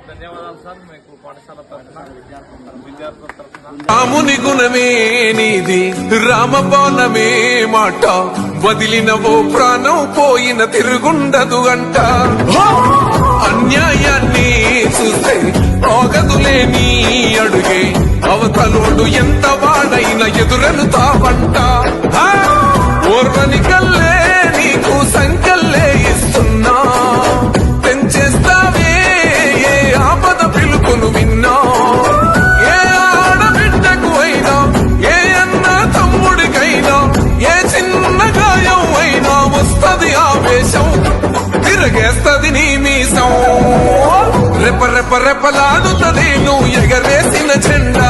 ధన్యవాదాలు సార్. మీకు పాఠశాల తరఫున విద్యార్థుల తరఫున రాముని గుణమే నీది రామబాణమే మాట వదిలినవో ప్రాణం పోయిన తిరుగుండదు అంట. అన్యాయాన్ని చూస్తే ఆగదులే నీ అడుగే అవతలోడు ఎంత వాడైనా ఎదురను తావంట. ఓర్వని కల్లే నీకు సంకల్లే ఇస్తున్నా పెంచేస్తావే ఏ ఆపద పిలుపును విన్నా. ఏ ఆడబిడ్డకు అయినా ఏ అన్న తమ్ముడికైనా ఏ చిన్న గాయం అయినా వస్తది ఆవేశం తిరగేస్తది నీ మీసం. రెప రెప రెపలాడుతది నువ్వు ఎగరేసిన జెండా.